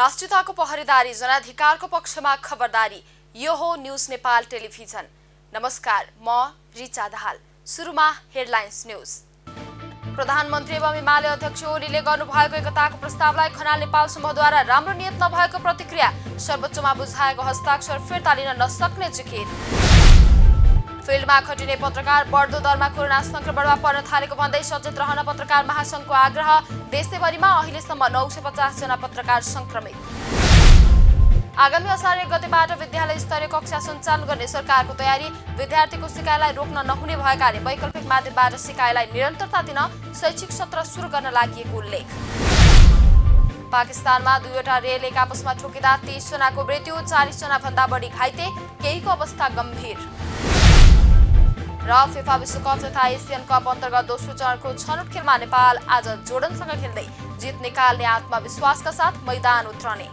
राष्ट्रियताको पहरेदारी, जनाधिकारको पक्षमा खबरदारी। यो हो न्यूज नेपाल टेलिभिजन। नमस्कार, म रिचा दाहाल। सुरुमा हेडलाइन्स न्यूज। प्रधानमन्त्री एवं एमाले अध्यक्ष ओलीले गर्नुभएको एकताको प्रस्तावलाई खनाल नेपाल समूहद्वारा राम्रो नियत नभएको प्रतिक्रिया। सर्वोच्चमा बुझाएको हस्ताक्षर फिर्ता लिन नसक्ने जिकिर। फिल्डमा खटिने पत्रकार बढ्दो दरमा कोरोना संक्रमणमा पर्न थालेको भन्दै सचेत रहन पत्रकार महासंघको आग्रह। देशैभरिमा अहिलेसम्म 950 जना पत्रकार संक्रमित। आगामी असार 1 गतेबाट विद्यालय स्तरीय कक्षा सञ्चालन गर्ने सरकारको तयारी। विद्यार्थीको सिकाइलाई रोक्न नहुने भएकाले वैकल्पिक माध्यमबाट सिकाइलाई निरन्तरता दिन शैक्षिक सत्र सुरु गर्न लागि उल्लेख। पाकिस्तानमा 2वटा रेल एक आपसमा ठोकिँदा 30 जनाको मृत्यु, 40 जना भन्दा बढी घाइते, केहीको अवस्था गम्भीर। र फिफा विश्वकप तथा एसियन कप अन्तर्गत दोस्रो चरणको छनौट खेलमा नेपाल आज जोर्डनसँग खेल्दै जित निकाल्ने आत्मविश्वासका साथ मैदान उत्रने।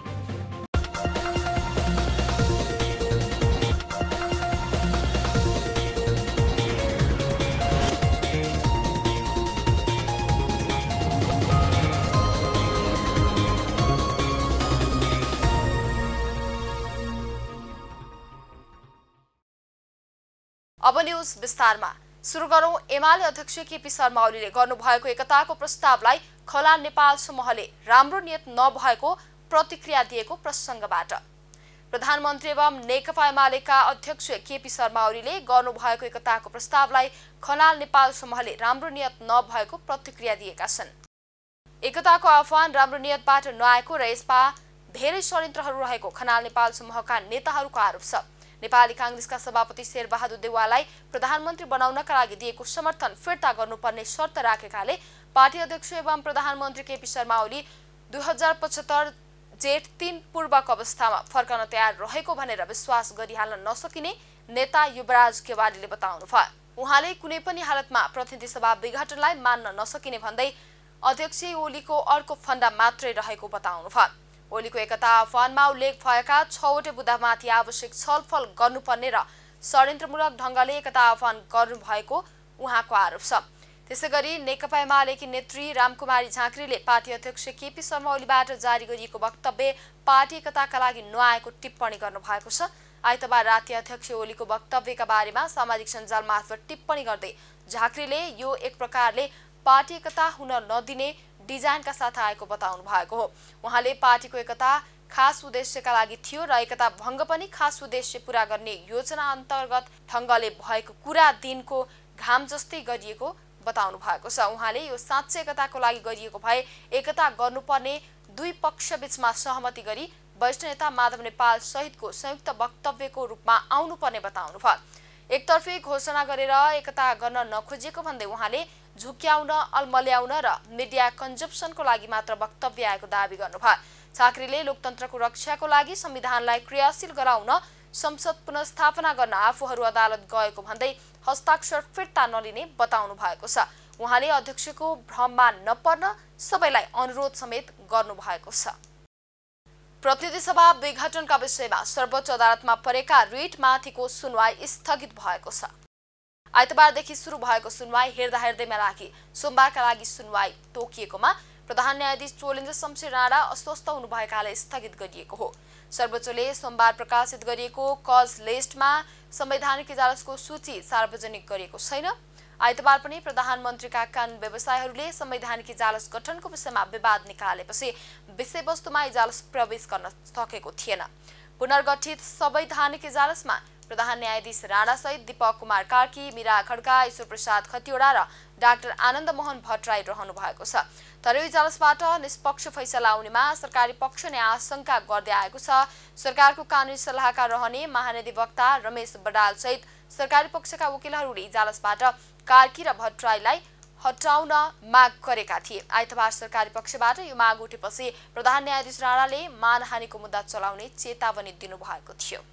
अब न्यूज विस्तारमा। सुरु गरौं एमाले अध्यक्ष केपी शर्मा ओलीले गर्नुभएको एकताको प्रस्तावलाई खनाल नेपाल समूहले राम्रो नियत नभएको प्रतिक्रिया दिएको प्रसंगबाट। प्रधानमन्त्री एवं नेकपा एमालेका अध्यक्ष केपी शर्मा ओलीले गर्नुभएको एकताको प्रस्तावलाई खनाल नेपाल समूहले राम्रो नियत नभएको प्रतिक्रिया दिएका छन्। एकताको आह्वान राम्रो नियतबाट नआएको र यसमा धेरै षड्यन्त्रहरू रहेको खनाल नेपाल समूहका नेताहरूको आरोप छ। नेपाली कांग्रेसका सभापति शेरबहादुर देउवालाई प्रधानमन्त्री बनाउनका लागि दिएको समर्थन फिर्ता गर्नुपर्ने शर्त राखेकाले पार्टी अध्यक्ष एवं प्रधानमन्त्री केपी शर्मा ओली 2075 जेठ 3 पूर्वको अवस्थामा फर्कन तयार रहेको भनेर विश्वास गरिहाल्न नसकिने नेता युवराज केवारीले बताउनुभयो। उहाँले कुनै पनि हालतमा प्रतिनिधि सभा विघटनलाई मान्न नसकिने भन्दै अध्यक्ष ओलीको अर्को फन्दा मात्रै रहेको बताउनुभयो। ओलीको एकता आह्वानमा उल्लेख भएका 6वटै बुँदामाथि आवश्यक छलफल गर्नुपर्ने र षड्यन्त्रमूलक ढंगले एकता आह्वान गर्नुभएको उहाँको आरोप छ। त्यसैगरी नेकपा एमालेकी नेत्री रामकुमारी झाँक्रीले पार्टी अध्यक्ष केपी शर्मा ओलीबाट जारी गरिएको वक्तव्य पार्टी एकताका लागि नआएको टिप्पणी गर्नुभएको छ। आइतबार राति अध्यक्ष ओलीको वक्तव्यका बारेमा सामाजिक सञ्जाल मार्फत टिप्पणी गर्दै झाँक्रीले यो एक प्रकारले पार्टी एकता हुन नदिने डिजाइनका साथ आएको बताउनु भएको हो। उहाँले पार्टीको एकता खास उद्देश्यका लागि थियो र एकता भङ्ग पनि खास उद्देश्य पूरा गर्ने योजना अन्तर्गत ढंगले भएको कुरा दिनको घाम जस्तै गरिएको बताउनु भएको छ। उहाँले यो साँच्चै एकताको लागि गरिएको भए एकता गर्नुपर्ने दुई पक्ष बीचमा सहमति गरी वरिष्ठ नेता माधव नेपाल सहितको संयुक्त वक्तव्यको रूपमा आउनुपर्ने बताउनु भयो। एकतर्फी घोषणा गरेर एकता गर्न नखोजेको भन्दै उहाँले झुक्याउन, अल्मल्याउन र मिडिया कन्जप्सनको लागि मात्र वक्तव्य आएको दावी गर्नुभयो। झाँक्रीले लोकतन्त्रको रक्षाको लागि संविधानलाई क्रियाशील गराउन संसद पुनर्स्थापना गर्न आफूहरू अदालत गएको भन्दै हस्ताक्षर फिर्ता नलिने बताउनु भएको छ। उहाँले अध्यक्षको भ्रममा नपर्न सबैलाई अनुरोध समेत गर्नुभएको छ। प्रतिनिधि सभा विघटनका विषयमा सर्वोच्च अदालतमा परेका रिटमाथिको सुनवाई स्थगित भएको छ। आइतबारदेखि सुरु भएको सुनवाई हेर्दैमा लागि सोमबारका लागि सुनवाई तोकिएकोमा प्रधान न्यायाधीश चोलेन्द्र शमशेर राणा अस्वस्थ हुनुभएकाले स्थगित गरिएको हो। सर्वोच्चले सोमबार प्रकाशित गरिएको कज लिस्टमा संवैधानिक इजलासको सूची सार्वजनिक गरेको छैन। आइतबार पनि प्रधानमन्त्रीका कानून व्यवसायहरूले संवैधानिक इजलास गठनको विषयमा विवाद निकालेपछि विषयवस्तुमा इजलास प्रवेश गर्न सकेको थिएन। पुनर्गठित संवैधानिक इजलासमा प्रधान न्यायाधीश राणा सहित दीपक कुमार कार्की, मीरा खड्का, ईश्वर प्रसाद खतिवडा र डाक्टर आनन्द मोहन भट्टराई रहनु भएको छ। तर यो इजलासबाट निष्पक्ष फैसला आउनेमा सरकारी पक्षले आशंका गर्दै आएको छ। सरकारको कानूनी सल्लाहकार रहने महाधिवक्ता रमेश बडाल सहित सरकारी पक्षका वकिलहरूले इजलासबाट कार्की र भट्टराईलाई हटाउन माग गरेका थिए। आइतबार सरकारी पक्षबाट यो माग उठेपछि प्रधान न्यायाधीश राणाले मानहानिको मुद्दा चलाउने चेतावनी दिनुभएको थियो।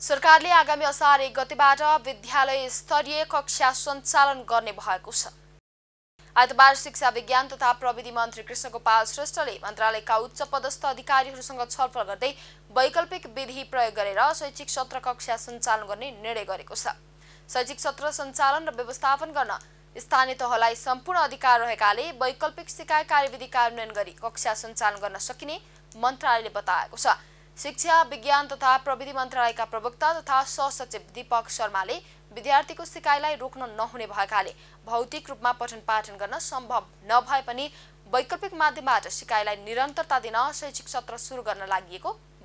सरकारले आगामी असार 1 गतेबाट विद्यालय स्तरीय कक्षा सञ्चालन गर्ने भएको छ। आइतबार शिक्षा विज्ञान तथा प्रविधि मन्त्री कृष्णगोपाल श्रेष्ठले मन्त्रालयका उच्च पदस्थ अधिकारीहरूसँग छलफल गर्दै वैकल्पिक विधि प्रयोग गरेर शैक्षिक सत्र कक्षा सञ्चालन गर्ने निर्णय गरेको छ। शैक्षिक सत्र सञ्चालन र व्यवस्थापन गर्न स्थानीय तहलाई सम्पूर्ण अधिकार रहेकाले वैकल्पिक सिकाइ कार्यविधि कार्यान्वयन गरी कक्षा सञ्चालन गर्न सकिने मन्त्रालयले बताएको छ। शिक्षा, विज्ञान तथा प्रविधि मन्त्रालयका प्रवक्ता तथा सहसचिव दीपक शर्माले विद्यार्थीको सिकाइलाई रोक्न नहुने भएकाले भौतिक रूपमा पठन पाठन गर्न सम्भव नभए पनि वैकल्पिक माध्यमबाट सिकाइलाई निरन्तरता दिन शैक्षिक सत्र सुरु गर्न लागि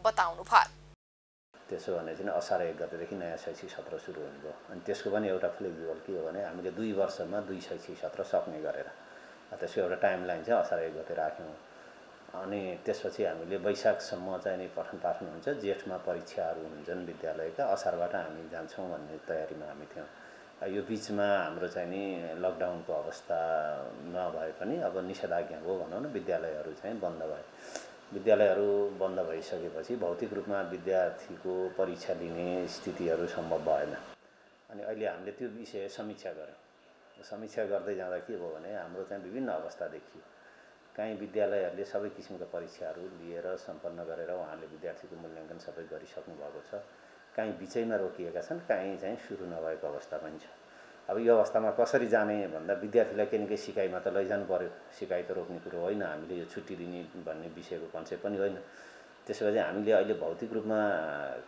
बताउनुभयो। त्यसो भने चाहिँ असार 1 गतेदेखि नयाँ शैक्षिक सत्र सुरु हुने भयो अनि त्यसको पनि एउटा फ्लेक्सिबल के हो भने हामीले 2 वर्षमा 2 शैक्षिक सत्र सक्ने गरेर त्यसको एउटा टाइमलाइन चाहिँ असार 1 गते राख्यौँ। अनि त्यसपछि हामीले वैशाखसम्म चाहिँ नि पठन पाठन हुन्छ, जेठमा परीक्षाहरू हुन्छन् विद्यालयका, असारबाट हामी जान्छौँ भन्ने तयारीमा हामी थियौँ। यो बिचमा हाम्रो चाहिँ नि लकडाउनको अवस्था नभए पनि अब निषेधाज्ञा हो भनौँ न, विद्यालयहरू चाहिँ बन्द भए। विद्यालयहरू बन्द भइसकेपछि भौतिक रूपमा विद्यार्थीको परीक्षा लिने स्थितिहरू सम्भव भएन। अनि अहिले हामीले त्यो विषय समीक्षा गऱ्यौँ। समीक्षा गर्दै जाँदा के भयो भने हाम्रो चाहिँ विभिन्न अवस्था देखियो। कहीँ विद्यालयहरूले सबै किसिमका परीक्षाहरू लिएर सम्पन्न गरेर उहाँहरूले विद्यार्थीको मूल्याङ्कन सबै गरिसक्नु भएको छ। कहीँ बिचैमा रोकिएका छन्, कहीँ चाहिँ सुरु नभएको अवस्था पनि छ। अब यो अवस्थामा कसरी जाने भन्दा विद्यार्थीलाई केही न केही सिकाइमा त लैजानु पर्यो। सिकाइ त रोक्ने कुरो होइन, हामीले यो छुट्टी दिने भन्ने विषयको कन्सेप्ट पनि होइन। त्यसपछि हामीले अहिले भौतिक रूपमा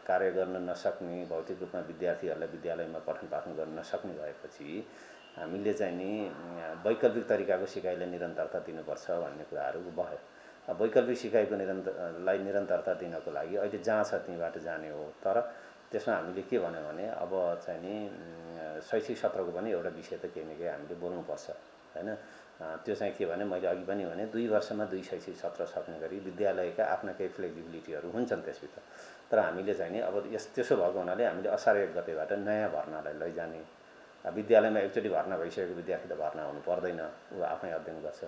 कार्य गर्न नसक्ने, भौतिक रूपमा विद्यार्थीहरूलाई विद्यालयमा पठन पाठन गर्न नसक्ने भएपछि हामीले चाहिँ नि वैकल्पिक तरिकाको सिकाइलाई निरन्तरता दिनुपर्छ भन्ने कुराहरू भयो। वैकल्पिक सिकाइको निरन्तरता दिनको लागि अहिले जहाँ छ त्यहीँबाट जाने हो। तर त्यसमा हामीले के भन्यो भने अब चाहिँ नि शैक्षिक सत्रको पनि एउटा विषय त केही न केही हामीले बोल्नुपर्छ हैन। त्यो चाहिँ के भने मैले अघि पनि भने 2 वर्षमा 2 शैक्षिक सत्र सक्ने गरी विद्यालयका आफ्ना केही फ्लेक्सिबिलिटीहरू हुन्छन् त्यसभित्र। तर हामीले चाहिँ नि अब त्यसो भएको हुनाले हामीले असार 1 गतेबाट नयाँ भर्नालाई लैजाने, विद्यालयमा एकचोटि भर्ना भइसकेको विद्यार्थी त भर्ना हुनु पर्दैन, ऊ आफै अध्ययन गर्छ।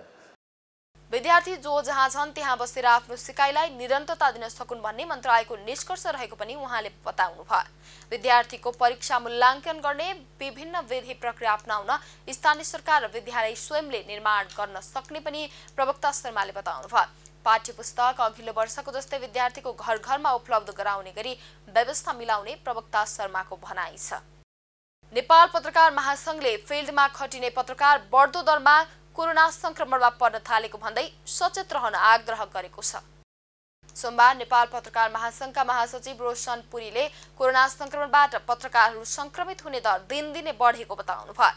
विद्यार्थी जो जहाँ छन् त्यहाँ बसेर आफ्नो सिकाइलाई निरन्तरता दिन सकुन् भन्ने मन्त्रालयको निष्कर्ष रहेको पनि उहाँले बताउनुभयो। विद्यार्थीको परीक्षा मूल्याङ्कन गर्ने विभिन्न विधि प्रक्रिया अपनाउन स्थानीय सरकार र विद्यालय स्वयंले निर्माण गर्न सक्ने पनि प्रवक्ता शर्माले बताउनुभयो। पाठ्यपुस्तक अघिल्लो वर्षको जस्तै विद्यार्थीको घर घरमा उपलब्ध गराउने गरी व्यवस्था मिलाउने प्रवक्ता शर्माको भनाइ छ। नेपाल पत्रकार महासंघले फिल्डमा खटिने पत्रकार बढ्दो दरमा कोरोना संक्रमणमा पर्न थालेको भन्दै सचेत रहन आग्रह गरेको छ। सोमबार नेपाल पत्रकार महासंघका महासचिव रोशन पुरीले कोरोना संक्रमणबाट पत्रकारहरू संक्रमित हुने दर दिनदिनै बढेको बताउनुभयो।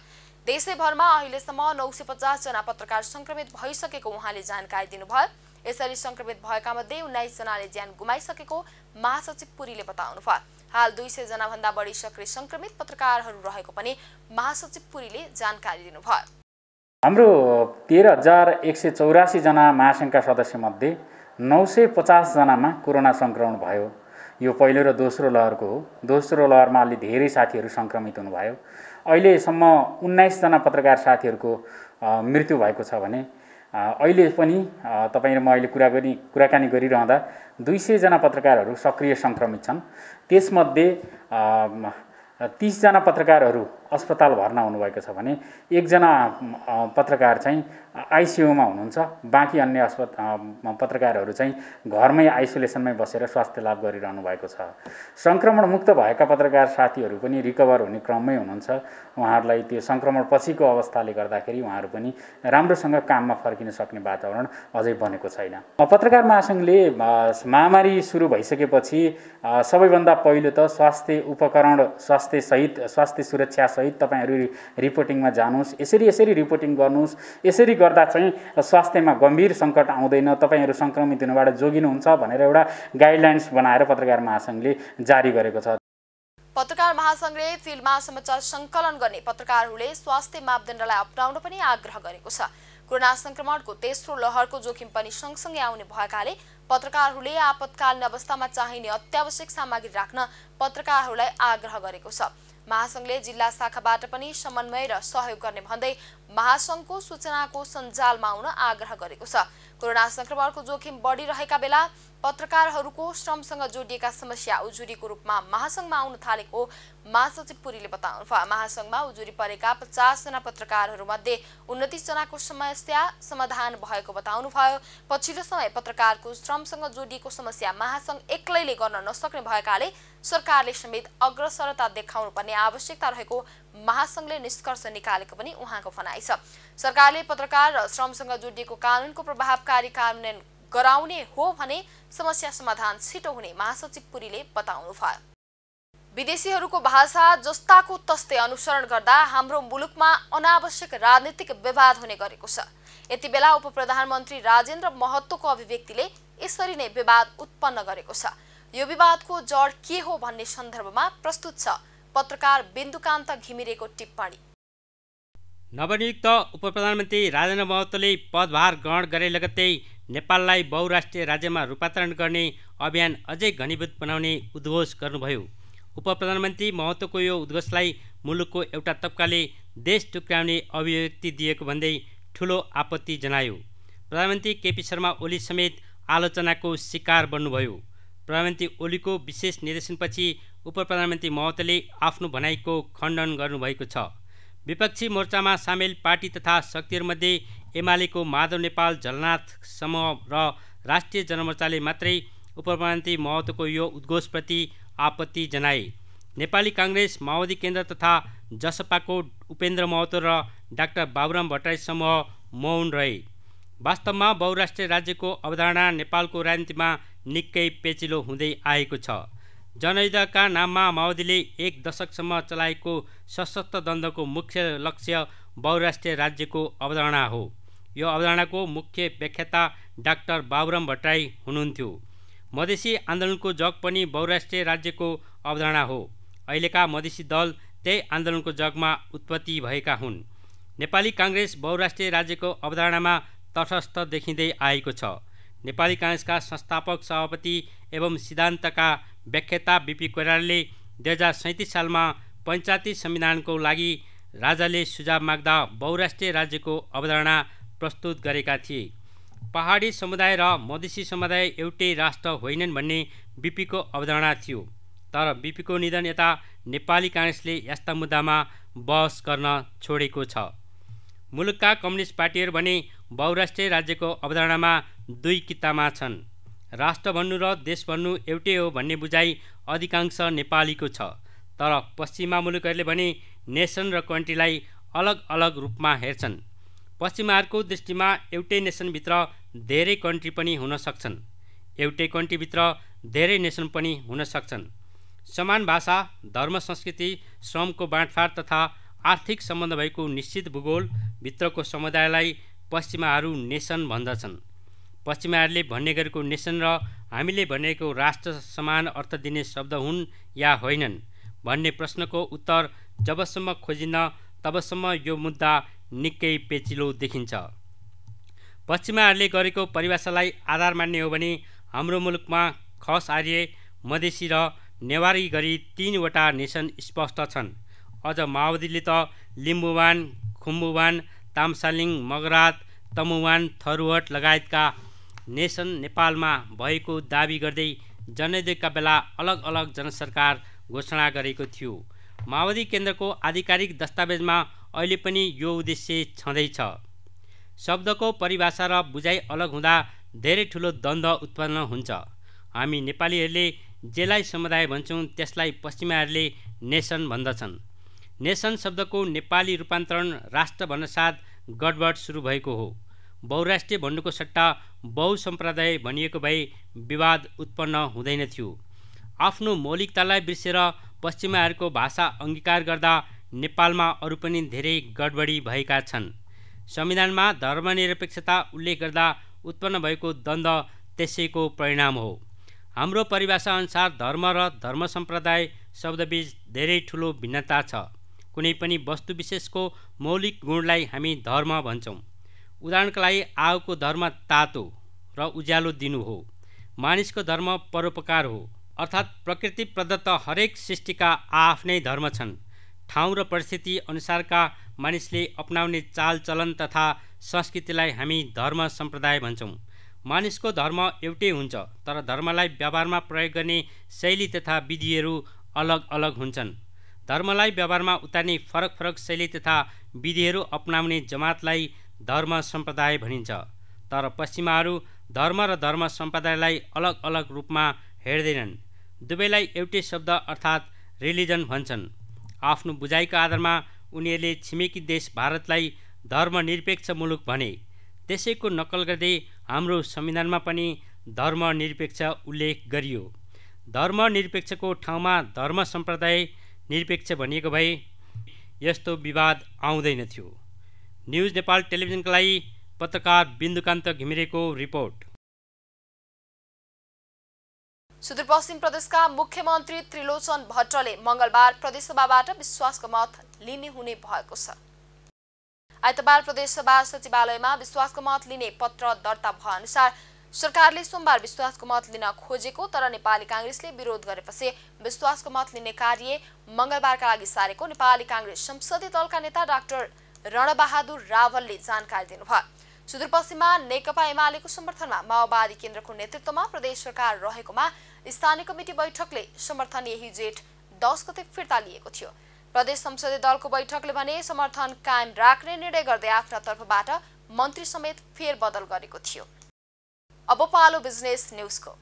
देशैभरमा अहिलेसम्म 950 जना पत्रकार संक्रमित भइसकेको उहाँले जानकारी दिनुभयो। यसरी संक्रमित भएका मध्ये 19 जनाले ज्यान गुमाइसकेको महासचिव पुरीले बताउनुभयो। हाल 200 जना भन्दा बढी सक्रिय संक्रमित पत्रकारहरू रहेको पनि महासचिव पुरीले जानकारी दिनुभयो। हाम्रो 13,184 जना महासंघका सदस्य मध्ये 950 जनामा कोरोना संक्रमण भयो। यो पहिलो र दोस्रो लहरको हो। दोस्रो लहरमा अलि धेरै साथीहरू संक्रमित हुनुभयो। अहिलेसम्म 19 जना पत्रकार साथीहरूको मृत्यु भएको छ भने अहिले पनि तपाईँ र म अहिले कुराकानी गरिरहँदा 200 जना पत्रकारहरू सक्रिय संक्रमित छन्। त्यसमध्ये 30 जना पत्रकारहरू अस्पताल भर्ना हुनुभएको छ भने 1 जना पत्रकार चाहिँ आइसियुमा हुनुहुन्छ। बाँकी अन्य पत्रकारहरू चाहिँ घरमै आइसोलेसनमै बसेर स्वास्थ्य लाभ गरिरहनु भएको छ। संक्रमण मुक्त भएका पत्रकार साथीहरू पनि रिकभर हुने क्रममै हुनुहुन्छ। उहाँहरूलाई त्यो संक्रमण पछिको अवस्थाले गर्दाखेरि उहाँहरू पनि राम्रोसँग काममा फर्किन सक्ने वातावरण अझै बनेको छैन। पत्रकार महासंघले महामारी सुरु भइसकेपछि सबैभन्दा पहिलो त स्वास्थ्य उपकरण, स्वास्थ्य सहित, स्वास्थ्य सुरक्षा सहित तपाईहरु रिपोर्टिङमा जानुस्, यसरी रिपोर्टिङ गर्नुस्। यसरी गर्दा चाहिँ स्वास्थ्यमा गम्भीर संकट आउँदैन, तपाईहरु संक्रमित हुनबाट जोगिनुहुन्छ भनेर एउटा गाइडलाइन्स बनाएर पत्रकार महासंघले जारी गरेको छ। पत्रकार महासंघले फिल्डमा समाचार संकलन गर्ने पत्रकारहरूले स्वास्थ्य मापदण्डलाई अपनाउन पनि आग्रह गरेको छ। कोरोना संक्रमणको तेस्रो लहरको जोखिम पनि सँगसँगै आउने भएकाले पत्रकारहरूले आपतकालीन अवस्थामा चाहिने अत्यावश्यक सामग्री राख्न पत्रकारहरूलाई आग्रह गरेको छ। महासंघले जिल्ला शाखाबाट पनि समन्वय र सहयोग गर्ने भन्दै महासंघको सूचनाको सञ्जालमा आउन आग्रह गरेको छ। कोरोना संक्रमणको जोखिम बढिरहेका बेला पत्रकारहरूको श्रमसँग जोडिएका समस्या उजुरीको रूपमा महासंघमा आउन थालेको महासचिव पुरीले बताउनुभयो। महासंघमा उजुरी परेका 50 जना पत्रकारहरू मध्ये 29 जनाको समस्या समाधान भएको बताउनुभयो। पछिल्लो समय पत्रकारको श्रमसँग जोडिएको समस्या महासंघ एक्लैले गर्न नसक्ने भएकाले सरकारले समेत अग्रसरता देखाउनु पर्ने आवश्यकता रहेको महासंघले निष्कर्ष निकालेको पनि उहाँको भनाइ छ। सरकारले पत्रकार र श्रमसँग जोडिएको कानुनको प्रभावकारी कार्यान्वयन गराउने हो भने समस्या समाधान छिटो हुने महासचिव पुरीले बताउनुभयो। विदेशीहरूको भाषा जस्ताको तस्तै अनुसरण गर्दा हाम्रो मुलुकमा अनावश्यक राजनीतिक विवाद हुने गरेको छ। यति बेला उपप्रधानमन्त्री राजेन्द्र महतोको अभिव्यक्तिले यसरी नै विवाद उत्पन्न गरेको छ। यो विवादको जड के हो भन्ने सन्दर्भमा प्रस्तुत छ पत्रकार बिन्दुकान्त घिमिरेको टिप्पणी। नवनियुक्त उपप्रधानमन्त्री राजेन्द्र महतोले पदभार ग्रहण गरे लगत्तै नेपाललाई बहुराष्ट्रिय राज्यमा रूपान्तरण गर्ने अभियान अझै घनीभूत बनाउने उद्घोष गर्नुभयो। उपप्रधानमन्त्री महतोको यो उद्घोषलाई मुलुकको एउटा तबकाले देश टुक्र्याउने अभिव्यक्ति दिएको भन्दै ठूलो आपत्ति जनायो। प्रधानमन्त्री केपी शर्मा ओली समेत आलोचनाको शिकार बन्नुभयो। प्रधानमन्त्री ओलीको विशेष निर्देशनपछि उपप्रधानमन्त्री महतोले आफ्नो भनाइको खण्डन गर्नुभएको छ। विपक्षी मोर्चामा सामेल पार्टी तथा शक्तिहरूमध्ये एमालेको माधव नेपाल झलनाथ समूह र राष्ट्रिय जनमोर्चाले मात्रै उपप्रधानमन्त्री महतोको यो उद्घोषप्रति आपत्ति जनाए। नेपाली काङ्ग्रेस, माओवादी केन्द्र तथा जसपाको उपेन्द्र महतो र डाक्टर बाबुराम भट्टराई समूह मौन रहे। वास्तवमा बहुराष्ट्रिय राज्यको अवधारणा नेपालको राजनीतिमा निकै पेचिलो हुँदै आएको छ। जनयुद्धका नाममा माओवादीले 1 दशकसम्म चलाएको सशस्त्र द्वन्द्वको मुख्य लक्ष्य बहुराष्ट्रिय राज्यको अवधारणा हो। यो अवधारणाको मुख्य व्याख्याता डाक्टर बाबुराम भट्टराई हुनुहुन्थ्यो। मधेसी आन्दोलनको जग पनि बहुराष्ट्रिय राज्यको अवधारणा हो। अहिलेका मधेसी दल त्यही आन्दोलनको जगमा उत्पत्ति भएका हुन्। नेपाली काङ्ग्रेस बहुराष्ट्रिय राज्यको अवधारणामा तटस्थ देखिँदै आएको छ। नेपाली काङ्ग्रेसका संस्थापक सभापति एवं सिद्धान्तका व्याख्याता बीपी कोइरालाले 2037 सालमा पञ्चायती संविधानको लागि राजाले सुझाव माग्दा बहुराष्ट्रिय राज्यको अवधारणा प्रस्तुत गरेका थिए। पहाडी समुदाय र मधेसी समुदाय एउटै राष्ट्र होइनन् भन्ने बीपीको अवधारणा थियो। तर बीपीको निधन यता नेपाली काङ्ग्रेसले यस्ता मुद्दामा बहस गर्न छोडेको छ। मुलुकका कम्युनिस्ट पार्टीहरू भने बहुराष्ट्रिय राज्यको अवधारणामा दुई कितामा छन्। राष्ट्र भन्नु र देश भन्नु एउटै हो भन्ने बुझाइ अधिकांश नेपालीको छ। तर पश्चिमा मुलुकहरूले भने नेसन र कन्ट्रीलाई अलग अलग रूपमा हेर्छन्। पश्चिमाहरूको दृष्टिमा एउटै नेसनभित्र धेरै कन्ट्री पनि हुन सक्छन्। एउटै कन्ट्रीभित्र धेरै नेसन पनि हुन सक्छन्। समान भाषा, धर्म, संस्कृति, श्रमको बाँडफाँड तथा आर्थिक सम्बन्ध भएको निश्चित भूगोलभित्रको समुदायलाई पश्चिमाहरू नेसन भन्दछन्। पश्चिमाहरूले भन्ने गरेको नेसन र हामीले भनेको राष्ट्र समान अर्थ दिने शब्द हुन् या होइनन् भन्ने प्रश्नको उत्तर जबसम्म खोजिन्न तबसम्म यो मुद्दा निकै पेचिलो देखिन्छ। पश्चिमाहरूले गरेको परिभाषालाई आधार मान्ने हो भने हाम्रो मुलुकमा खस, आर्य, मधेसी र नेवारी गरी 3 वटा नेसन स्पष्ट छन्। अझ माओवादीले त लिम्बुवान, खुम्बुवान, तामसालिङ, मगरात, तमुवान, थरुहट लगायतका नेसन नेपालमा भएको दाबी गर्दै जनयुद्धका बेला अलग अलग जनसरकार घोषणा गरेको थियो। माओवादी केन्द्रको आधिकारिक दस्तावेजमा अहिले पनि यो उद्देश्य छँदैछ। शब्दको परिभाषा र बुझाइ अलग हुँदा धेरै ठुलो द्वन्द्व उत्पन्न हुन्छ। हामी नेपालीहरूले जेलाई समुदाय भन्छौँ त्यसलाई पश्चिमाहरूले नेसन भन्दछन्। नेसन शब्दको नेपाली रूपान्तरण राष्ट्र भन्नसाथ गडबड सुरु भएको हो। बहुराष्ट्रिय भन्नुको सट्टा बहुसम्प्रदाय भनिएको भए विवाद उत्पन्न हुँदैन थियो। आफ्नो मौलिकतालाई बिर्सेर पश्चिमाहरूको भाषा अङ्गीकार गर्दा नेपालमा अरू पनि धेरै गडबडी भएका छन्। संविधानमा धर्मनिरपेक्षता उल्लेख गर्दा उत्पन्न भएको द्वन्द्व त्यसैको परिणाम हो। हाम्रो परिभाषा अनुसार धर्म र धर्म सम्प्रदाय शब्दबीच धेरै ठुलो भिन्नता छ। कुनै पनि वस्तु विशेषको मौलिक गुणलाई हामी धर्म भन्छौँ। उदाहरणका लागि आगोको धर्म तातो र उज्यालो दिनु हो। मानिसको धर्म परोपकार हो। अर्थात् प्रकृति प्रदत्त हरेक सृष्टिका आफ्नै धर्म छन्। ठाउँ र परिस्थिति अनुसारका मानिसले अपनाउने चालचलन तथा संस्कृतिलाई हामी धर्म सम्प्रदाय भन्छौँ। मानिसको धर्म एउटै हुन्छ, तर धर्मलाई व्यवहारमा प्रयोग गर्ने शैली तथा विधिहरू अलग अलग हुन्छन्। धर्मलाई व्यवहारमा उतार्ने फरक फरक शैली तथा विधिहरू अपनाउने जमातलाई धर्म सम्प्रदाय भनिन्छ। तर पश्चिमाहरू धर्म र धर्म सम्प्रदायलाई अलग अलग रूपमा हेर्दैनन्। दुवैलाई एउटै शब्द अर्थात् रिलिजन भन्छन्। आफ्नो बुझाइका आधारमा उनीहरूले छिमेकी देश भारतलाई धर्मनिरपेक्ष मुलुक भने। त्यसैको नक्कल गर्दै हाम्रो संविधानमा पनि धर्मनिरपेक्ष उल्लेख गरियो। धर्मनिरपेक्षको ठाउँमा धर्म सम्प्रदाय निरपेक्ष भनिएको भए यस्तो विवाद आउँदैनथ्यो। न्युज नेपाल टेलिभिजनका लागि पत्रकार बिन्दुकान्त घिमिरेको रिपोर्ट। सुदूरपश्चिम प्रदेशका मुख्यमन्त्री त्रिलोचन भट्टले मंगलबार प्रदेशसभाबाट विश्वासको मत लिने हुने भएको छ। आइतबार प्रदेशसभा सचिवालयमा विश्वासको मत लिने पत्र दर्ता भए अनुसार सरकारले सोमबार विश्वासको मत लिन खोजेको, तर नेपाली कांग्रेसले विरोध गरेपछि विश्वासको मत लिने कार्य मंगलबारका लागि सारेको नेपाली कांग्रेस संसदीय दलका नेता डाक्टर रणबहादुर रावलले जानकारी दिनुभयो। सुदूरपश्चिममा नेकपा एमालेको समर्थनमा माओवादी केन्द्रको नेतृत्वमा प्रदेश सरकार रहेकोमा स्थानीय कमिटी बैठकले समर्थन यही जेठ 10 गते फिर्ता लिएको थियो। प्रदेश संसदीय दलको बैठकले भने समर्थन कायम राख्ने निर्णय गर्दै आफ्ना तर्फबाट मन्त्री समेत फेरबदल गरेको थियो। अब पालो बिजनेस न्यूजको।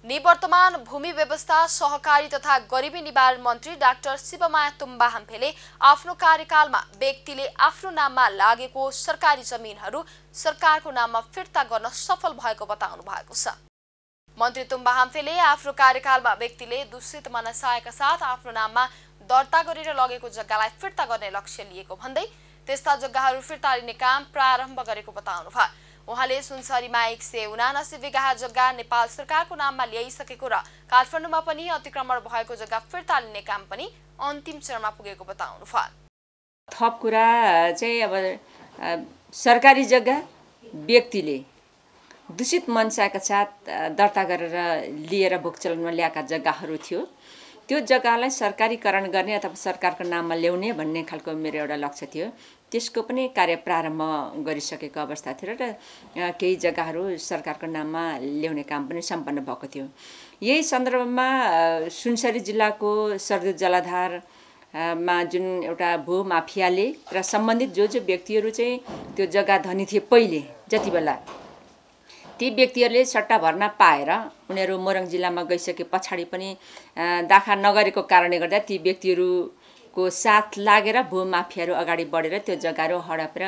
निवर्तमान भूमि व्यवस्था सहकारी तथा गरिबी निवारण मन्त्री डाक्टर शिवमाया तुम्बाहाम्फेले आफ्नो कार्यकालमा व्यक्तिले आफ्नो नाममा लागेको सरकारी जमिनहरू सरकारको नाममा फिर्ता गर्न सफल भएको बताउनु भएको छ। मन्त्री तुम्बाहाम्फेले आफ्नो कार्यकालमा व्यक्तिले दूषित मनसायका साथ आफ्नो नाममा दर्ता गरेर लगेको जग्गालाई फिर्ता गर्ने लक्ष्य लिएको भन्दै त्यस्ता जग्गाहरू फिर्ता लिने काम प्रारम्भ गरेको बताउनु भयो। उहाँले सुनसरीमा 179 बिघा जग्गा नेपाल सरकारको नाममा ल्याइसकेको र काठमाडौँमा पनि अतिक्रमण भएको जग्गा फिर्ता लिने काम पनि अन्तिम चरणमा पुगेको बताउनु भयो। थप कुरा चाहिँ अब सरकारी जग्गा व्यक्तिले दूषित मनसाका साथ दर्ता गरेर लिएर भोगचलनमा ल्याएका जग्गाहरू थियो, त्यो जग्गालाई सरकारीकरण गर्ने अथवा सरकारको नाममा ल्याउने भन्ने खालको मेरो एउटा लक्ष्य थियो। त्यसको पनि कार्य प्रारम्भ गरिसकेको अवस्था थियो र केही जग्गाहरू सरकारको नाममा ल्याउने काम पनि सम्पन्न भएको थियो। यही सन्दर्भमा सुनसरी जिल्लाको सरदू जलाधारमा जुन एउटा भूमाफियाले र सम्बन्धित जो व्यक्तिहरू चाहिँ त्यो जग्गा धनी थिए पहिले जति बेला, ती व्यक्तिहरूले सट्टा भर्ना पाएर उनीहरू मोरङ जिल्लामा गइसके पछाडि पनि दाखा नगरेको कारणले गर्दा ती व्यक्तिहरूको साथ लागेर भूमाफियाहरू अगाडि बढेर त्यो जग्गाहरू हडपेर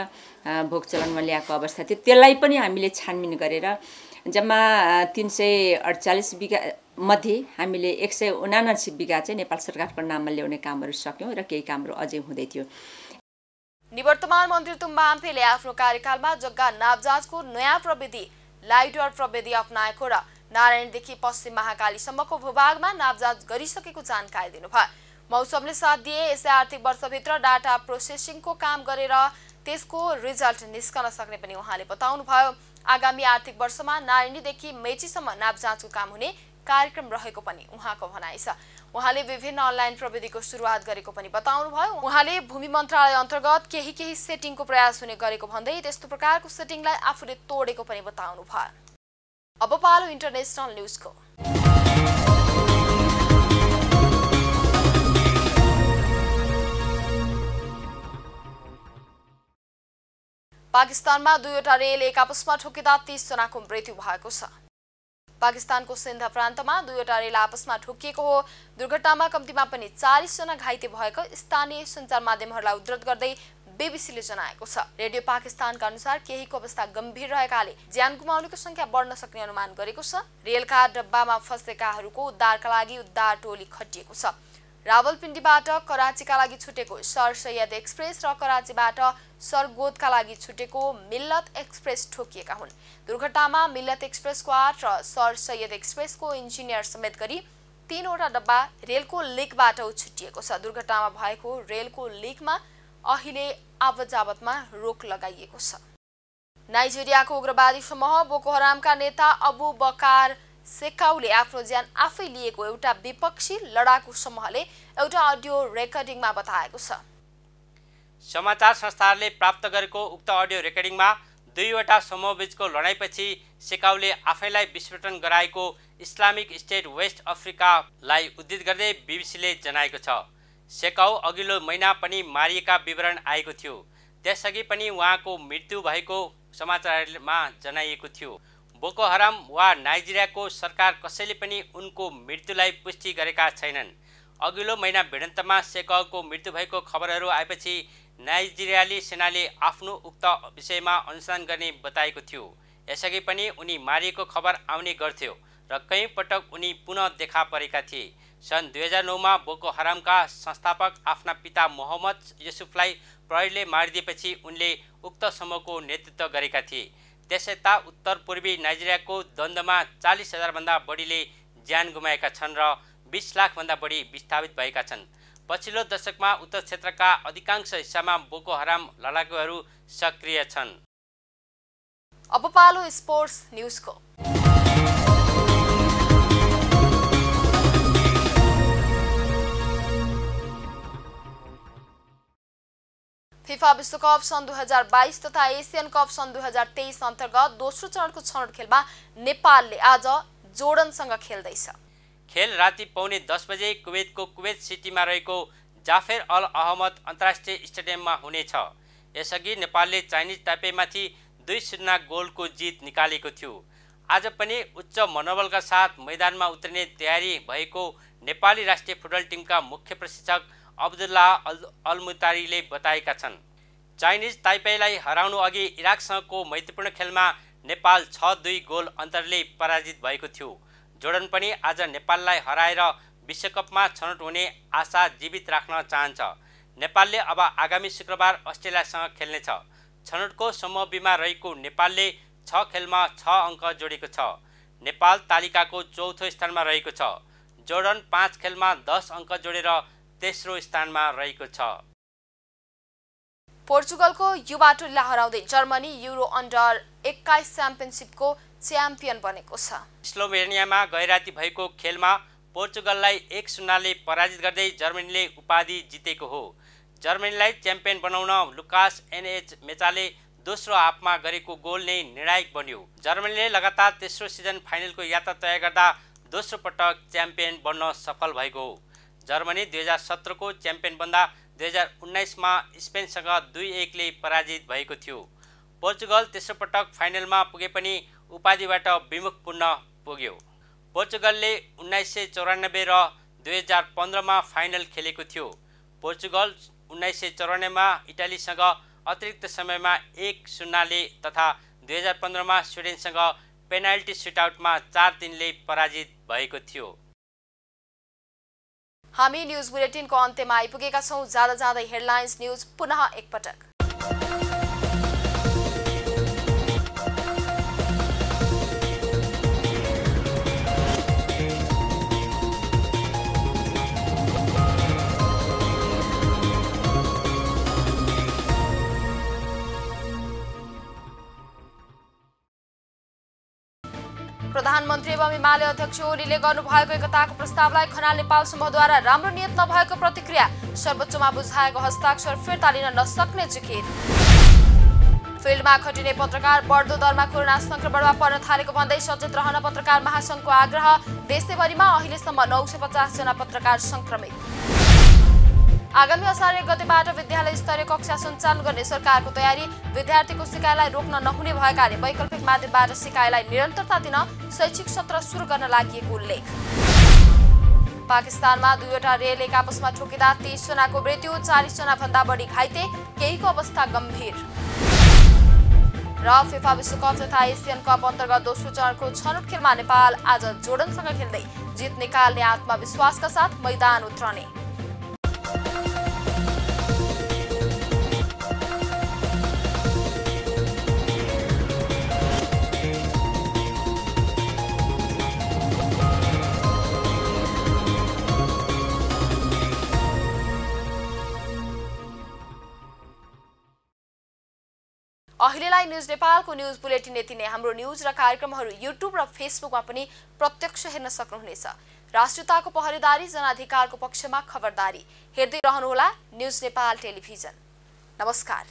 भोगचलनमा ल्याएको अवस्था थियो। त्यसलाई पनि हामीले छानबिन गरेर जम्मा 348 बिघा मध्ये हामीले 179 बिघा चाहिँ नेपाल सरकारको नाममा ल्याउने कामहरू सक्यौँ र केही कामहरू अझै हुँदै थियो। निवर्तमान मन्त्री तुम्बाहाम्फेले आफ्नो कार्यकालमा जग्गा नापजाँचको नयाँ प्रविधि लाइडर प्रविधि अपनाएको र नारायणदेखि पश्चिम महाकालीसम्मको भूभागमा नापजाँच गरिसकेको जानकारी दिनुभयो। मौसमले साथ दिए यसै आर्थिक वर्षभित्र डाटा प्रोसेसिङको काम गरेर त्यसको रिजल्ट निस्कन सक्ने पनि उहाँले बताउनुभयो। आगामी आर्थिक वर्षमा नारायणीदेखि मेचीसम्म नापजाँचको काम हुने कार्यक्रम रहेको पनि उहाँको भनाइ छ। उहाँले विभिन्न अनलाइन प्रविधिको सुरुवात गरेको पनि बताउनुभयो। उहाँले भूमि मन्त्रालय अन्तर्गत केही सेटिङको प्रयास हुने गरेको भन्दै त्यस्तो प्रकारको सेटिङलाई आफूले तोडेको पनि बताउनुभयो। अब पालो इन्टरनेसनल न्यूजको। पाकिस्तानमा दुईवटा रेल एक आपसमा ठोकिँदा 30 जनाको मृत्यु भएको छ। पाकिस्तानको सिन्ध प्रान्तमा दुईवटा रेल आपसमा ठोकिएको हो। दुर्घटनामा कम्तीमा पनि 40 जना घाइते भएको स्थानीय सञ्चार माध्यमहरूलाई उद्धृत गर्दै बीबीसीले जनाएको छ। रेडियो पाकिस्तानका अनुसार केहीको अवस्था गम्भीर रहेकाले ज्यान गुमाउनेको संख्या बढ्न सक्ने अनुमान गरेको छ। रेलका डब्बामा फँसेकाहरूको उद्धारका लागि उद्धार टोली खटिएको छ। रावलपिण्डीबाट कराचीका लागि छुटेको सर सैयद एक्सप्रेस र कराचीबाट सरगोदका लागि छुटेको मिल्लत एक्सप्रेस ठोकिएका हुन्। दुर्घटनामा मिल्लत एक्सप्रेसको 8 र सर सैयद एक्सप्रेसको इन्जिनियर समेत गरी 3वटा डब्बा रेलको लिकबाट उछिटिएको छ। दुर्घटनामा भएको रेलको लिकमा अहिले आवतजावतमा रोक लगाइएको छ। नाइजेरियाको उग्रवादी समूह बोको हरामका नेता अबु बकार सेकाउले आफ्नो ज्यान आफै लिएको एउटा विपक्षी लडाकु समूहले एउटा अडियो रेकर्डिङमा बताएको छ। समाचार संस्थाहरूले प्राप्त गरेको उक्त अडियो रेकर्डिङमा दुईवटा समूहबीचको लडाईँपछि सेकाउले आफैलाई विस्फोटन गराएको इस्लामिक स्टेट वेस्ट अफ्रिकालाई उद्धृत गर्दै बीबीसीले जनाएको छ। सेकाउ अघिल्लो महिना पनि मारिएका विवरण आएको थियो। त्यसअघि पनि उहाँको मृत्यु भएको समाचारमा जनाइएको थियो। बोको हराम वा नाइजेरियाको सरकार कसैले पनि उनको मृत्युलाई पुष्टि गरेका छैनन्। अघिल्लो महिना भिडन्तमा सेकको मृत्यु भएको खबरहरू आएपछि नाइजेरियाली सेनाले आफ्नो उक्त विषयमा अनुसन्धान गर्ने बताएको थियो। यसअघि पनि उनी मारिएको खबर आउने गर्थ्यो र कयौं पटक उनी पुनः देखा परेका थिए। सन् 2009 मा बोको हरामका संस्थापक आफ्ना पिता मोहम्मद युसुफलाई प्रहरीले मारिदिएपछि उनले उक्त समूहको नेतृत्व गरेका थिए। त्यसयता उत्तर पूर्वी नाइजेरियाको द्वन्द्वमा 40,000 भन्दा बढीले ज्यान गुमाएका छन् र 20 लाख भन्दा बढी विस्थापित भएका छन्। पछिल्लो दशकमा उत्तर क्षेत्रका अधिकांश हिस्सामा बोको हराम लडाकुहरू सक्रिय छन्। अब पालो स्पोर्ट्स न्यूजको। फिफा विश्वकप सन् 2022 तथा एशियन कप सन् 2023 अन्तर्गत दोस्रो चरणको छनौट खेलमा नेपालले आज जोर्डनसँग खेल्दैछ। खेल राति पौने 10 बजे कुवेतको कुवेत सिटीमा रहेको जाफेर अल अहमद अन्तर्राष्ट्रिय स्टेडियममा हुनेछ। यसअघि नेपालले चाइनिज ताइपेमाथि 2-0 गोलको जित निकालेको थियो। आज पनि उच्च मनोबलका साथ मैदानमा उत्रिने तयारी भएको नेपाली राष्ट्रिय फुटबल टिमका मुख्य प्रशिक्षक अब्दुल्लाह अलमुतारीले बताएका छन्। चाइनिज ताइपेलाई हराउनु अघि इराकसँगको मैत्रीपूर्ण खेलमा नेपाल 6-2 गोल अन्तरले पराजित भएको थियो। जोर्डन पनि आज नेपाललाई हराएर विश्वकपमा छनौट हुने आशा जीवित राख्न चाहन्छ। नेपालले अब आगामी शुक्रबार अस्ट्रेलियासँग खेल्नेछ। छनौटको समूह बीमा रहेको नेपालले 6 खेलमा 6 अङ्क जोडेको छ। नेपाल तालिकाको चौथो स्थानमा रहेको छ। जोर्डन 5 खेलमा 10 अङ्क जोडेर तेस्रो स्थानमा रहेको छ। पोर्चुगलको युवा टोलीलाई हराउँदै जर्मनी युरो अन्डर 21 च्याम्पियनसिपको च्याम्पियन बनेको छ। स्लोभेनियामा गैराती भएको खेलमा पोर्चुगललाई 1-0 ले पराजित गर्दै जर्मनीले उपाधि जितेको हो। जर्मनीलाई च्याम्पियन बनाउन लुकास एनएच मेचाले दोस्रो हाफमा गरेको गोल नै निर्णायक बन्यो। जर्मनीले लगातार तेस्रो सिजन फाइनलको यात्रा तय गर्दा दोस्रो पटक च्याम्पियन बन्न सफल भएको हो। जर्मनी 2017 को च्याम्पियन बन्दा 2019 मा स्पेनसँग 2-1 ले पराजित भएको थियो। पोर्चुगल तेस्रो पटक फाइनलमा पुगे पनि उपाधिबाट विमुख पुनः पुग्यो। पोर्चुगलले 1994 र 2015 मा फाइनल खेलेको थियो। पोर्चुगल 1994 मा इटालीसँग अतिरिक्त समयमा 1-0 ले तथा 2015 मा स्विडेनसँग पेनाल्टी सुटआउटमा 4-3 ले पराजित भएको थियो। हामी न्यूज बुलेटिनको अन्त्यमा आइपुगेका छौं। जाँदा जाँदै हेडलाइन्स न्यूज पुनः एकपटक। प्रधानमन्त्री एवं एमाले अध्यक्ष ओलीले गर्नुभएको एकताको प्रस्तावलाई खनाल नेपाल समूहद्वारा राम्रो नियत नभएको प्रतिक्रिया। सर्वोच्चमा बुझाएको हस्ताक्षर फिर्ता लिन नसक्ने जिकिर। फिल्डमा खटिने पत्रकार बढ्दो दरमा कोरोना संक्रमणमा पर्न थालेको भन्दै सचेत रहन पत्रकार महासंघको आग्रह। देशैभरिमा अहिलेसम्म 950 जना पत्रकार संक्रमित। आगामी असार 1 गतेबाट विद्यालय स्तरीय कक्षा सञ्चालन गर्ने सरकारको तयारी। विद्यार्थीको सिकाइलाई रोक्न नहुने भएकाले वैकल्पिक माध्यमबाट सिकाइलाई निरन्तरता दिन शैक्षिक सत्र सुरु गर्न लागि उल्लेख। पाकिस्तानमा 2वटा रेल एक आपसमा ठोकिँदा 30 जनाको मृत्यु, 40 जना भन्दा बढी घाइते, केहीको अवस्था गम्भीर। र फिफा विश्वकप तथा एशियन कप अन्तर्गत दोस्रो चरणको छनौट खेलमा नेपाल आज जोर्डनसँग खेल्दै जित निकाल्ने आत्मविश्वासका साथ मैदान उत्रने। अहिलेलाई न्यूज नेपालको न्यूज बुलेटिन यति नै। हाम्रो न्यूज र कार्यक्रमहरू युट्युब र फेसबुकमा पनि प्रत्यक्ष हेर्न सक्नुहुनेछ। राष्ट्रियताको पहरेदारी, जनाधिकारको पक्षमा खबरदारी। हेर्दै रहनुहोला न्यूज नेपाल टेलिभिजन। नमस्कार।